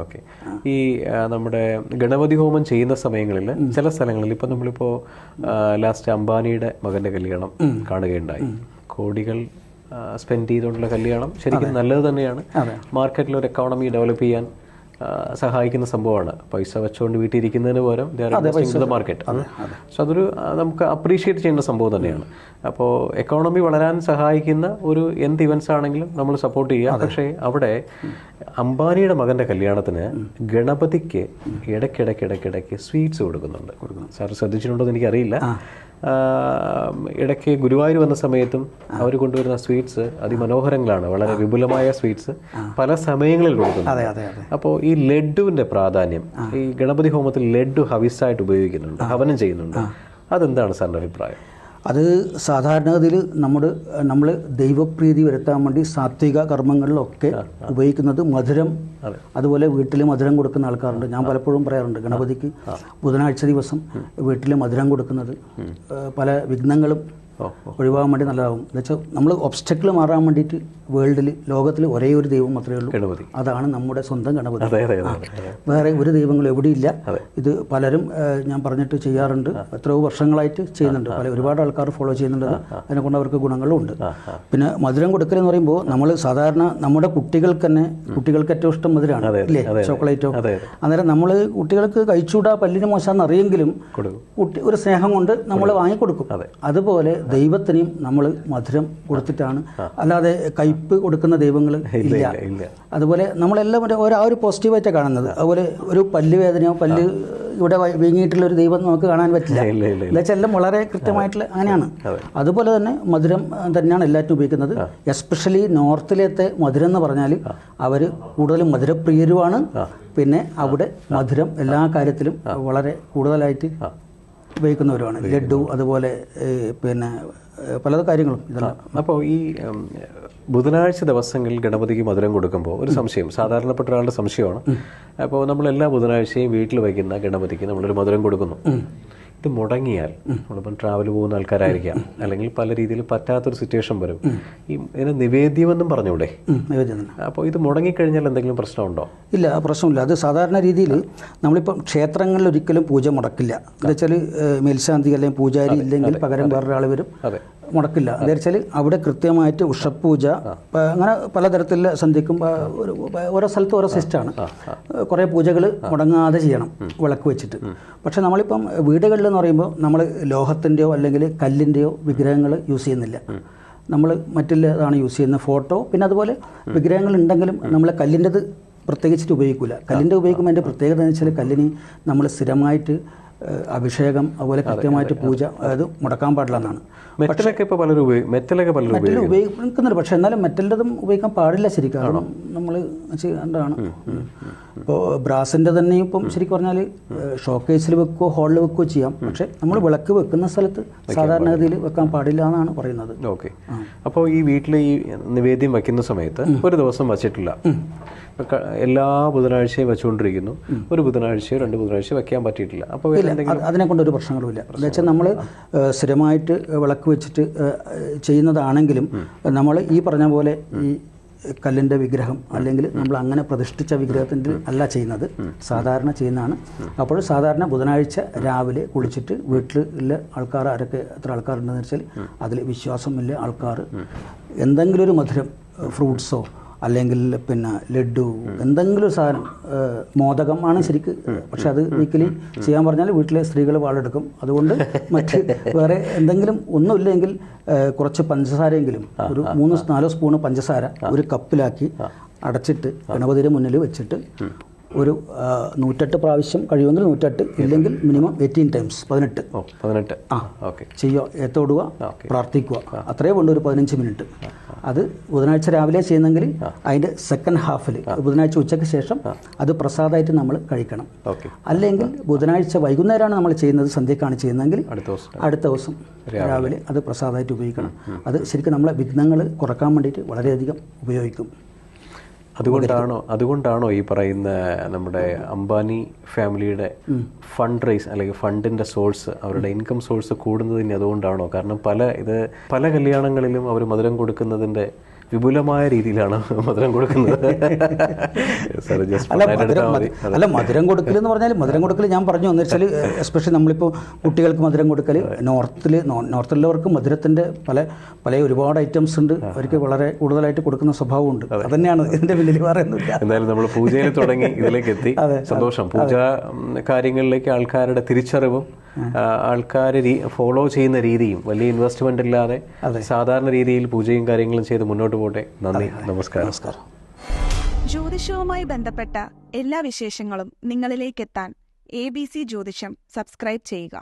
Okay. ഈ നമ്മുടെ ഗണപതി ഹോമം ചെയ്യുന്ന സമയങ്ങളിൽ ചില സ്ഥലങ്ങളിൽ ഇപ്പം നമ്മളിപ്പോൾ ലാസ്റ്റ് അംബാനിയുടെ മകൻ്റെ കല്യാണം കാണുകയുണ്ടായി. കോടികൾ സ്പെൻഡ് ചെയ്തുകൊണ്ടുള്ള കല്യാണം ശരിക്കും നല്ലത് തന്നെയാണ്. മാർക്കറ്റിൽ ഒരു എക്കോണമി ഡെവലപ്പ് ചെയ്യാൻ സഹായിക്കുന്ന സംഭവമാണ്. പൈസ വെച്ചുകൊണ്ട് വീട്ടിലിരിക്കുന്നതിന് പകരം മാർക്കറ്റ്. സോ അതൊരു നമുക്ക് അപ്രീഷിയേറ്റ് ചെയ്യുന്ന സംഭവം തന്നെയാണ്. അപ്പോൾ എക്കോണമി വളരാൻ സഹായിക്കുന്ന ഒരു എന്ത് ഇവൻറ്റ്സ് ആണെങ്കിലും നമ്മൾ സപ്പോർട്ട് ചെയ്യുക. പക്ഷേ അവിടെ അംബാനിയുടെ മകൻ്റെ കല്യാണത്തിന് ഗണപതിക്ക് ഇടയ്ക്കിടയ്ക്ക് സ്വീറ്റ്സ് കൊടുക്കുന്നുണ്ട്. സാർ ശ്രദ്ധിച്ചിട്ടുണ്ടോ എന്ന് എനിക്കറിയില്ല. ഇടയ്ക്ക് ഗുരുവായൂർ വന്ന സമയത്തും അവർ കൊണ്ടുവരുന്ന സ്വീറ്റ്സ് അതിമനോഹരങ്ങളാണ്. വളരെ വിപുലമായ സ്വീറ്റ്സ് പല സമയങ്ങളിൽ കൊടുക്കുന്നു. അപ്പോൾ ഈ ലഡുവിൻ്റെ പ്രാധാന്യം, ഈ ഗണപതി ഹോമത്തിൽ ലഡു ഹവിസായിട്ട് ഉപയോഗിക്കുന്നുണ്ട്, ഹവനം ചെയ്യുന്നുണ്ട്. അതെന്താണ് സാറിൻ്റെ അഭിപ്രായം? അത് സാധാരണഗതിയിൽ നമ്മൾ ദൈവപ്രീതി വരുത്താൻ വേണ്ടി സാത്വിക കർമ്മങ്ങളിലൊക്കെ ഉപയോഗിക്കുന്നത് മധുരം. അതുപോലെ വീട്ടിൽ മധുരം കൊടുക്കുന്ന ആൾക്കാരുണ്ട്. ഞാൻ പലപ്പോഴും പറയാറുണ്ട്, ഗണപതിക്ക് ബുധനാഴ്ച ദിവസം വീട്ടിൽ മധുരം കൊടുക്കുന്നത് പല വിഘ്നങ്ങളും ഒഴിവാകാൻ വേണ്ടി നല്ലതാകും. എന്നുവെച്ചാൽ നമ്മൾ ഒബ്സ്റ്റക്കിൾ മാറാൻ വേണ്ടിയിട്ട് വേൾഡിൽ ലോകത്തിൽ ഒരേ ഒരു ദൈവം മാത്രമേ ഉള്ളൂ, ഗണപതി. അതാണ് നമ്മുടെ സ്വന്തം ഗണപതി. വേറെ ഒരു ദൈവങ്ങളും എവിടെയില്ല. ഇത് പലരും ഞാൻ പറഞ്ഞിട്ട് ചെയ്യാറുണ്ട്, എത്രയോ വർഷങ്ങളായിട്ട് ചെയ്യുന്നുണ്ട്. ഒരുപാട് ആൾക്കാർ ഫോളോ ചെയ്യുന്നുണ്ട്. അതിനെക്കൊണ്ട് അവർക്ക് ഗുണങ്ങളും ഉണ്ട്. പിന്നെ മധുരം കൊടുക്കൽ എന്ന് പറയുമ്പോൾ നമ്മൾ സാധാരണ നമ്മുടെ കുട്ടികൾക്ക് ഏറ്റവും ഇഷ്ടം മധുരമാണ്, ഇല്ലേ? ചോക്ലേറ്റോ. അന്നേരം നമ്മൾ കുട്ടികൾക്ക് കഴിച്ചുകൂടാ, പല്ലിന് മോശമെന്ന് അറിയെങ്കിലും ഒരു സ്നേഹം കൊണ്ട് നമ്മൾ വാങ്ങിക്കൊടുക്കും. അതുപോലെ ദൈവത്തിനെയും നമ്മൾ മധുരം കൊടുത്തിട്ടാണ്, അല്ലാതെ കയ്പ് കൊടുക്കുന്ന ദൈവങ്ങൾ ഇല്ല. അതുപോലെ നമ്മളെല്ലാം ആ ഒരു പോസിറ്റീവായിട്ടാണ് കാണുന്നത്. അതുപോലെ ഒരു പല്ല് വേദനയോ പല്ല് ഇവിടെ വീങ്ങിയിട്ടുള്ള ഒരു ദൈവം നമുക്ക് കാണാൻ പറ്റില്ല. എന്നുവെച്ചാൽ എല്ലാം വളരെ കൃത്യമായിട്ടുള്ള അങ്ങനെയാണ്. അതുപോലെ തന്നെ മധുരം തന്നെയാണ് എല്ലാറ്റും ഉപയോഗിക്കുന്നത്. എസ്പെഷ്യലി നോർത്തിലത്തെ മധുരം എന്ന് പറഞ്ഞാൽ അവർ കൂടുതലും മധുരപ്രിയരുമാണ്. പിന്നെ അവിടെ മധുരം എല്ലാ കാര്യത്തിലും വളരെ കൂടുതലായിട്ട് ഉപയോഗിക്കുന്നവരുമാണ്. ലഡു, അതുപോലെ പിന്നെ പല കാര്യങ്ങളും ഇതെല്ലാം. അപ്പോൾ ഈ ബുധനാഴ്ച ദിവസങ്ങളിൽ ഗണപതിക്ക് മധുരം കൊടുക്കുമ്പോൾ ഒരു സംശയം, സാധാരണപ്പെട്ട ഒരാളുടെ സംശയമാണ്. അപ്പോൾ നമ്മളെല്ലാ ബുധനാഴ്ചയും വീട്ടിൽ വയ്ക്കുന്ന ഗണപതിക്ക് നമ്മളൊരു മധുരം കൊടുക്കുന്നു. ഇത് മുടങ്ങിയാൽ, നമ്മളിപ്പം ട്രാവൽ പോകുന്ന ആൾക്കാരായിരിക്കാം, അല്ലെങ്കിൽ പല രീതിയിൽ പറ്റാത്തൊരു സിറ്റുവേഷൻ വരും. ഇതിന് നിവേദ്യമെന്നും പറഞ്ഞൂടെ? അപ്പോൾ ഇത് മുടങ്ങിക്കഴിഞ്ഞാൽ എന്തെങ്കിലും പ്രശ്നമുണ്ടോ? ഇല്ല, പ്രശ്നമില്ല. അത് സാധാരണ രീതിയിൽ നമ്മളിപ്പം ക്ഷേത്രങ്ങളിൽ ഒരിക്കലും പൂജ മുടക്കില്ല. എന്താ വെച്ചാൽ മേൽശാന്തി അല്ലെങ്കിൽ പൂജാരി ഇല്ലെങ്കിൽ പകരം വേറൊരാൾ വരും, മുടക്കില്ല. എന്താ വെച്ചാൽ അവിടെ കൃത്യമായിട്ട് ഉഷപ്പൂജ, അങ്ങനെ പലതരത്തിലുള്ള സന്ധ്യക്കും ഓരോ സ്ഥലത്തും ഓരോ സിസ്റ്റമാണ്. കുറേ പൂജകൾ മുടങ്ങാതെ ചെയ്യണം വിളക്ക് വെച്ചിട്ട്. പക്ഷേ നമ്മളിപ്പം വീടുകളിൽ എന്ന് പറയുമ്പോൾ നമ്മൾ ലോഹത്തിൻ്റെയോ അല്ലെങ്കിൽ കല്ലിൻ്റെയോ വിഗ്രഹങ്ങൾ യൂസ് ചെയ്യുന്നില്ല. നമ്മൾ മറ്റുള്ളതാണ് യൂസ് ചെയ്യുന്നത്, ഫോട്ടോ. പിന്നെ അതുപോലെ വിഗ്രഹങ്ങൾ ഉണ്ടെങ്കിലും നമ്മൾ കല്ലിൻ്റെത് പ്രത്യേകിച്ചിട്ട് ഉപയോഗിക്കില്ല. കല്ലിൻ്റെ ഉപയോഗിക്കുമ്പോൾ അതിൻ്റെ പ്രത്യേകത എന്ന് വെച്ചാൽ കല്ലിന് നമ്മൾ സ്ഥിരമായിട്ട് അഭിഷേകം, അതുപോലെ കൃത്യമായിട്ട് പൂജ, അതായത് മുടക്കാൻ പാടില്ല എന്നാണ്. മെറ്റലൊക്കെ ഉപയോഗിക്കുന്നുണ്ട്. പക്ഷേ എന്നാലും മെറ്റലിൻ്റെതും ഉപയോഗിക്കാൻ പാടില്ല ശരിക്കും. കാരണം നമ്മൾ ചെയ്യേണ്ടതാണ്. ഇപ്പോൾ ബ്രാസിൻ്റെ തന്നെ ഇപ്പം ശരിക്കും പറഞ്ഞാൽ ഷോക്കേസിൽ വെക്കുകയോ ഹോളിൽ വെക്കുകയോ ചെയ്യാം. പക്ഷേ നമ്മൾ വിളക്ക് വെക്കുന്ന സ്ഥലത്ത് സാധാരണഗതിയിൽ വെക്കാൻ പാടില്ല എന്നാണ് പറയുന്നത്. ഓക്കെ. അപ്പോൾ ഈ വീട്ടിൽ ഈ നിവേദ്യം വയ്ക്കുന്ന സമയത്ത് ഒരു ദിവസം വച്ചിട്ടില്ല, എല്ലാ ബുധനാഴ്ചയും വെച്ചുകൊണ്ടിരിക്കുന്നു, ഒരു ബുധനാഴ്ചയോ 2 ബുധനാഴ്ചയോ വെക്കാൻ പറ്റിയിട്ടില്ല. അപ്പോൾ അതിനെ കൊണ്ടൊരു പ്രശ്നങ്ങളുമില്ല. എന്താ വെച്ചാൽ നമ്മൾ സ്ഥിരമായിട്ട് വിളക്ക് വെച്ചിട്ട് ചെയ്യുന്നതാണെങ്കിലും നമ്മൾ ഈ പറഞ്ഞ പോലെ ഈ കല്ലിൻ്റെ വിഗ്രഹം അല്ലെങ്കിൽ നമ്മൾ അങ്ങനെ പ്രതിഷ്ഠിച്ച വിഗ്രഹത്തിൻ്റെ അല്ല ചെയ്യുന്നത്, സാധാരണ ചെയ്യുന്നതാണ്. അപ്പോൾ സാധാരണ ബുധനാഴ്ച രാവിലെ കുളിച്ചിട്ട് വീട്ടിലുള്ള ആൾക്കാർ ആരൊക്കെ എത്ര ആൾക്കാരുണ്ടെന്ന് വെച്ചാൽ അതിൽ വിശ്വാസമില്ല ആൾക്കാർ എന്തെങ്കിലും ഒരു മധുരം, ഫ്രൂട്ട്സോ അല്ലെങ്കിൽ പിന്നെ ലഡു, എന്തെങ്കിലും ഒരു സാധനം, മോദകം ആണ് ശരിക്ക്. പക്ഷെ അത് വീക്കിലി ചെയ്യാൻ പറഞ്ഞാൽ വീട്ടിലെ സ്ത്രീകൾ വാളെടുക്കും. അതുകൊണ്ട് മറ്റ് വേറെ എന്തെങ്കിലും ഒന്നുമില്ലെങ്കിൽ കുറച്ച് പഞ്ചസാരയെങ്കിലും, ഒരു 3-4 സ്പൂണ് പഞ്ചസാര ഒരു കപ്പിലാക്കി അടച്ചിട്ട് ഗണപതിയുടെ മുന്നിൽ വെച്ചിട്ട് ഒരു 108 പ്രാവശ്യം കഴിയുമെങ്കിൽ 108, ഇല്ലെങ്കിൽ മിനിമം 18 ടൈംസ് 18 ചെയ്യുക, ഏത്തോടുക, പ്രാർത്ഥിക്കുക. അത്രയേ വേണ്ട, ഒരു 15 മിനിറ്റ്. അത് ബുധനാഴ്ച രാവിലെ ചെയ്യുന്നെങ്കിൽ അതിൻ്റെ സെക്കൻഡ് ഹാഫിൽ ബുധനാഴ്ച ഉച്ചയ്ക്ക് ശേഷം അത് പ്രസാദമായിട്ട് നമ്മൾ കഴിക്കണം. അല്ലെങ്കിൽ ബുധനാഴ്ച വൈകുന്നേരമാണ് നമ്മൾ ചെയ്യുന്നത്, സന്ധ്യക്കാണ് ചെയ്യുന്നതെങ്കിൽ അടുത്ത ദിവസം രാവിലെ അത് പ്രസാദമായിട്ട് ഉപയോഗിക്കണം. അത് ശരിക്കും നമ്മളെ വിഘ്നങ്ങൾ കുറക്കാൻ വേണ്ടിയിട്ട് വളരെയധികം ഉപയോഗിക്കും. അതുകൊണ്ടാണോ ഈ പറയുന്ന നമ്മുടെ അംബാനി ഫാമിലിയുടെ ഫണ്ട് റൈസ് അല്ലെങ്കിൽ ഫണ്ടിൻ്റെ സോഴ്സ്, അവരുടെ ഇൻകം സോഴ്സ് കൂടുന്നതിന് അതുകൊണ്ടാണോ? കാരണം പല കല്യാണങ്ങളിലും അവർ മധുരം കൊടുക്കുന്നതിൻ്റെ വിപുലമായ രീതിയിലാണ് മധുരം കൊടുക്കുന്നത്. സാർ ജസ്റ്റ് അല്ല, മധുരം കൊടുക്കൽ എന്ന് പറഞ്ഞാൽ മധുരം കൊടുക്കൽ ഞാൻ പറഞ്ഞു എന്ന് വെച്ചാൽ എസ്പെഷ്യലി നമ്മളിപ്പോൾ കുട്ടികൾക്ക് മധുരം കൊടുക്കൽ നോർത്തിലുള്ളവർക്ക് മധുരത്തിൻ്റെ പല ഒരുപാട് ഐറ്റംസ് ഉണ്ട്. അവർക്ക് വളരെ കൂടുതലായിട്ട് കൊടുക്കുന്ന സ്വഭാവമുണ്ട്. അതന്നെയാണ് ഇതിൻ്റെ പിന്നിൽ പറയുന്നില്ല. എന്തായാലും നമ്മൾ പൂജയിൽ തുടങ്ങി ഇതിലേക്ക് എത്തി. സന്തോഷം. പൂജ കാര്യങ്ങളിലേക്ക് ആൾക്കാരുടെ തിരിച്ചറിവും ആൾക്കാർ ഫോളോ ചെയ്യുന്ന രീതിയും വലിയ ഇൻവെസ്റ്റ്മെന്റ് ഇല്ലാതെ സാധാരണ രീതിയിൽ പൂജയും കാര്യങ്ങളും ചെയ്ത് മുന്നോട്ട് പോട്ടെ. നന്ദി, നമസ്കാരം. ജ്യോതിഷവുമായി ബന്ധപ്പെട്ട എല്ലാ വിശേഷങ്ങളും നിങ്ങളിലേക്ക് എത്താൻ ABC ജ്യോതിഷം സബ്സ്ക്രൈബ് ചെയ്യുക.